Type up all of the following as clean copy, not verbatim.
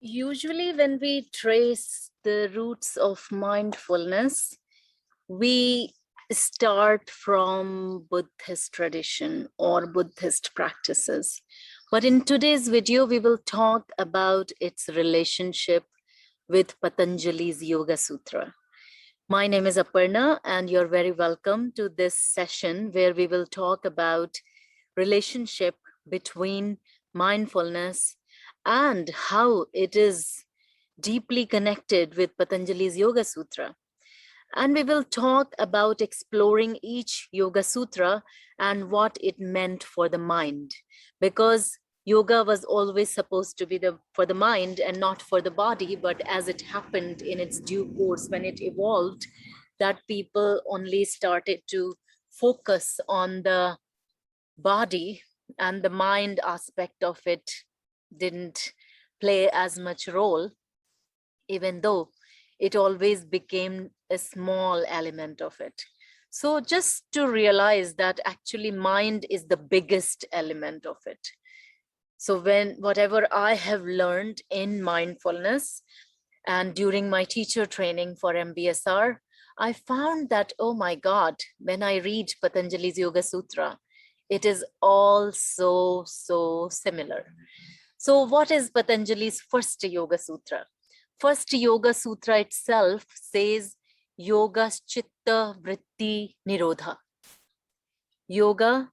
Usually, when we trace the roots of mindfulness, we start from Buddhist tradition or Buddhist practices. But in today's video, we will talk about its relationship with Patanjali's Yoga Sutra. My name is Aparna, and you're very welcome to this session where we will talk about relationship between mindfulness and how it is deeply connected with Patanjali's Yoga Sutra. And we will talk about exploring each Yoga Sutra and what it meant for the mind, because yoga was always supposed to be for the mind and not for the body. But as it happened in its due course, when it evolved, that people only started to focus on the body, and the mind aspect of it didn't play as much role, even though it always became a small element of it. So just to realize that actually mind is the biggest element of it. So whatever I have learned in mindfulness and during my teacher training for MBSR, I found that, oh my God, when I read Patanjali's Yoga Sutra, it is all so similar. So what is Patanjali's first Yoga Sutra? First Yoga Sutra itself says Yoga Chitta Vritti Nirodha. Yoga,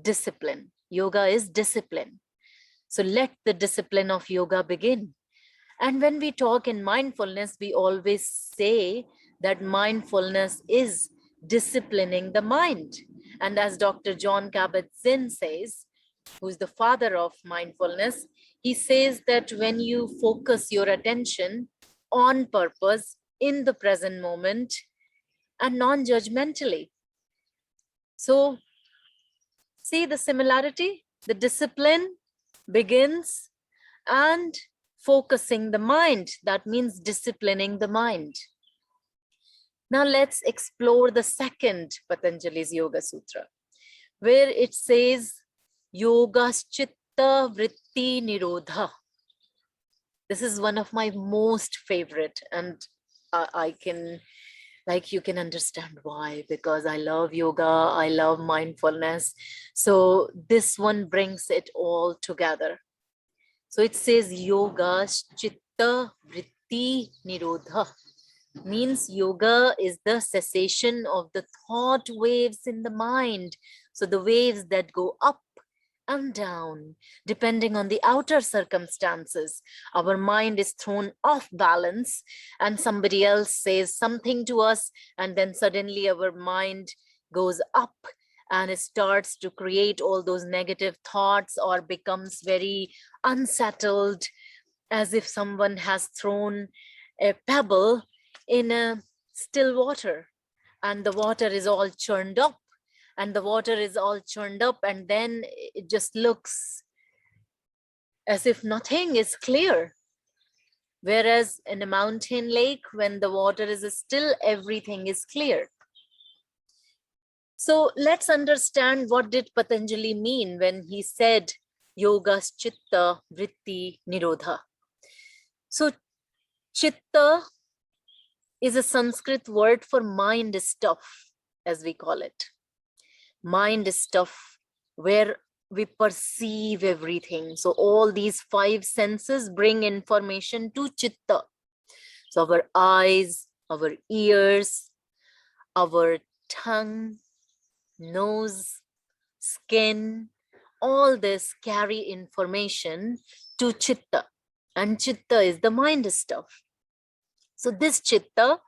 discipline. Yoga is discipline. So let the discipline of yoga begin. And when we talk in mindfulness, we always say that mindfulness is disciplining the mind. And as Dr. John Kabat-Zinn says, who's the father of mindfulness, he says that when you focus your attention on purpose in the present moment and non-judgmentally. So see the similarity, the discipline begins and focusing the mind. That means disciplining the mind. Now let's explore the second Patanjali's Yoga Sutra, where it says Yoga Chitta Vritti Nirodha. This is one of my most favorite, and you can understand why, because I love yoga, I love mindfulness. So this one brings it all together. So it says Yoga Chitta Vritti Nirodha. Means yoga is the cessation of the thought waves in the mind. So the waves that go up and down, depending on the outer circumstances. Our mind is thrown off balance and somebody else says something to us, and then suddenly our mind goes up and it starts to create all those negative thoughts or becomes very unsettled, as if someone has thrown a pebble in a still water and the water is all churned up. And the water is all churned up, and then it just looks as if nothing is clear. Whereas in a mountain lake, when the water is still, everything is clear. So let's understand, what did Patanjali mean when he said Yoga Chitta Vritti Nirodha? So Chitta is a Sanskrit word for mind stuff, as we call it. Mind stuff where we perceive everything. So all these five senses bring information to Chitta. So our eyes, our ears, our tongue, nose, skin, all this carry information to Chitta. And Chitta is the mind stuff. So this Chitta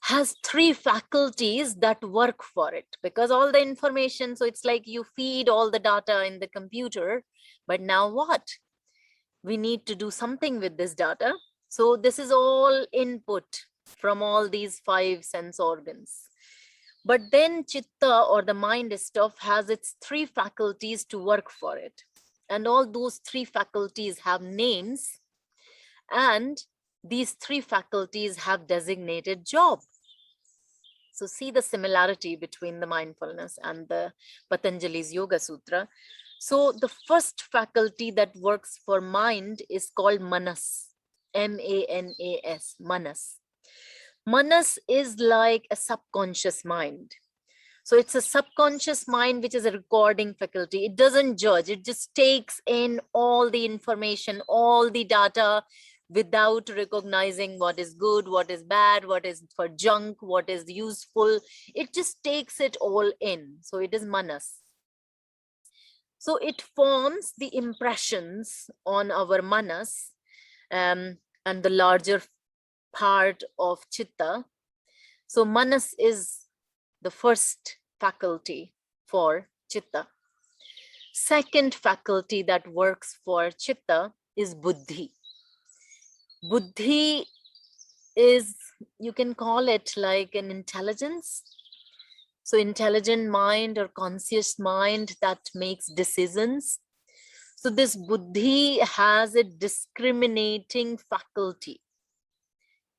has three faculties that work for it, because all the information, so it's like you feed all the data in the computer, but now what? We need to do something with this data. So this is all input from all these five sense organs. But then Chitta, or the mind stuff, has its three faculties to work for it. And all those three faculties have names, and these three faculties have designated job. So see the similarity between the mindfulness and the Patanjali's Yoga Sutra. So the first faculty that works for mind is called manas, M-A-N-A-S, manas. Manas is like a subconscious mind. So it's a subconscious mind, which is a recording faculty. It doesn't judge. It just takes in all the information, all the data without recognizing what is good, what is bad, what is for junk, what is useful. It just takes it all in. So it is manas. So it forms the impressions on our manas and the larger part of chitta. So manas is the first faculty for chitta. Second faculty that works for chitta is buddhi. Buddhi is, you can call it like an intelligence. So intelligent mind or conscious mind that makes decisions. So this buddhi has a discriminating faculty,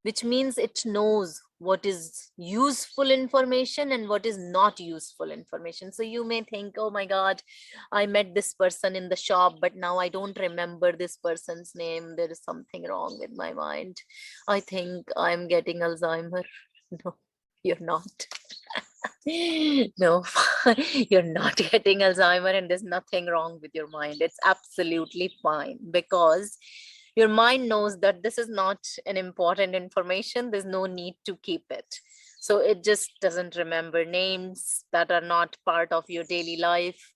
which means it knows what is useful information and what is not useful information. So you may think, oh my God, I met this person in the shop, but now I don't remember this person's name. There is something wrong with my mind. I think I'm getting Alzheimer. No, you're not. No, you're not getting Alzheimer, and there's nothing wrong with your mind. It's absolutely fine, because your mind knows that this is not an important information. There's no need to keep it. So it just doesn't remember names that are not part of your daily life.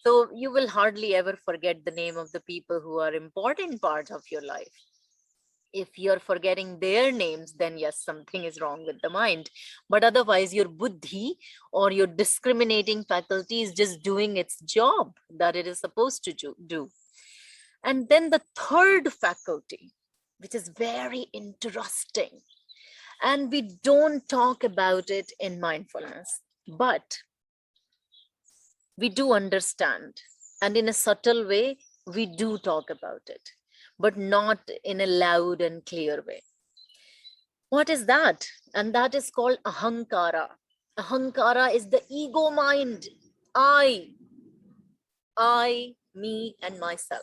So you will hardly ever forget the name of the people who are important part of your life. If you're forgetting their names, then yes, something is wrong with the mind. But otherwise, your buddhi or your discriminating faculty is just doing its job that it is supposed to do. And then the third faculty, which is very interesting, and we don't talk about it in mindfulness, but we do understand, and in a subtle way, we do talk about it, but not in a loud and clear way. What is that? And that is called ahankara. Ahankara is the ego mind. I, me, and myself.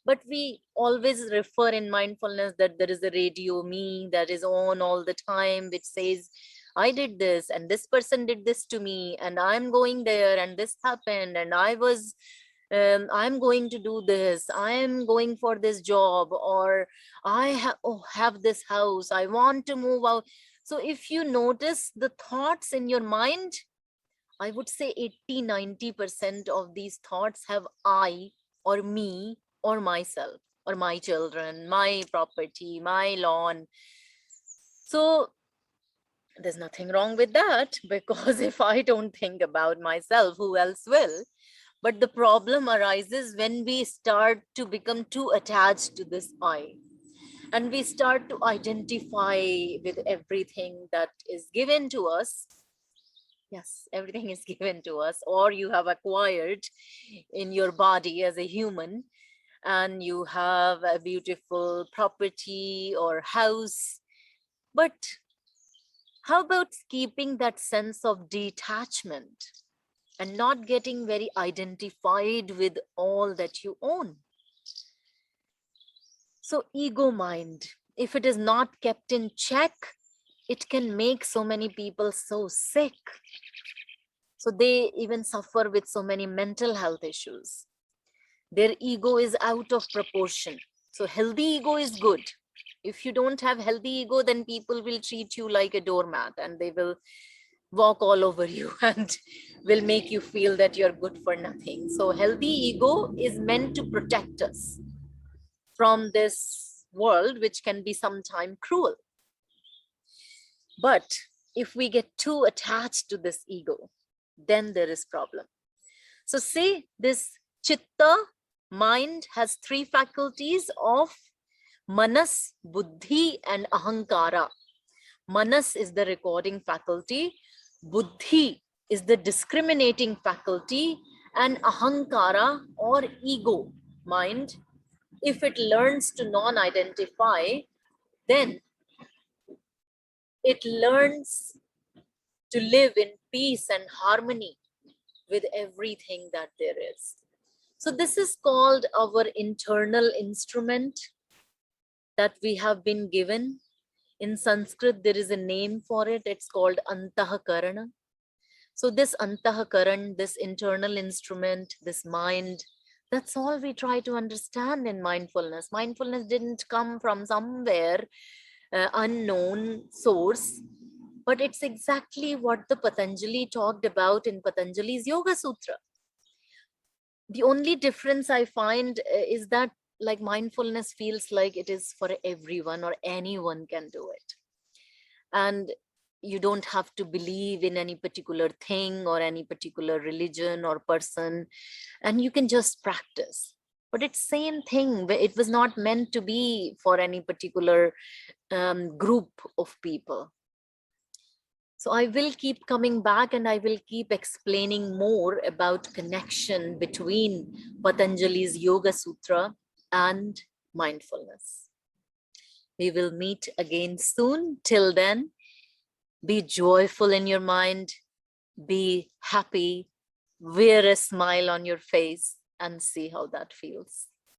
But we always refer in mindfulness that there is a radio me that is on all the time, which says, I did this and this person did this to me, and I'm going there and this happened, and I'm going to do this, I'm going for this job, or I have this house, I want to move out. So if you notice the thoughts in your mind, I would say 80–90% of these thoughts have I or me or myself or my children, my property, my lawn. So there's nothing wrong with that, because if I don't think about myself, who else will? But the problem arises when we start to become too attached to this I, and we start to identify with everything that is given to us. Yes, everything is given to us, or you have acquired in your body as a human, and you have a beautiful property or house. But how about keeping that sense of detachment and not getting very identified with all that you own? So ego mind, if it is not kept in check, it can make so many people so sick. So they even suffer with so many mental health issues. Their ego is out of proportion. So healthy ego is good. If you don't have healthy ego, then people will treat you like a doormat, and they will walk all over you and will make you feel that you're good for nothing. So healthy ego is meant to protect us from this world, which can be sometimes cruel. But if we get too attached to this ego, then there is problem. So see, this chitta, mind, has three faculties of manas, buddhi, and ahankara. Manas is the recording faculty, buddhi is the discriminating faculty, and ahankara or ego mind, if it learns to non-identify, then it learns to live in peace and harmony with everything that there is. So this is called our internal instrument that we have been given. In Sanskrit, there is a name for it. It's called Antahkarana. So this Antahkaran, this internal instrument, this mind, that's all we try to understand in mindfulness. Mindfulness didn't come from somewhere unknown source, but it's exactly what the Patanjali talked about in Patanjali's Yoga Sutra. The only difference I find is that like mindfulness feels like it is for everyone or anyone can do it. And you don't have to believe in any particular thing or any particular religion or person, and you can just practice. But it's same thing. It was not meant to be for any particular group of people. So I will keep coming back and I will keep explaining more about connection between Patanjali's Yoga Sutra and mindfulness. We will meet again soon. Till then, be joyful in your mind, be happy, wear a smile on your face, and see how that feels.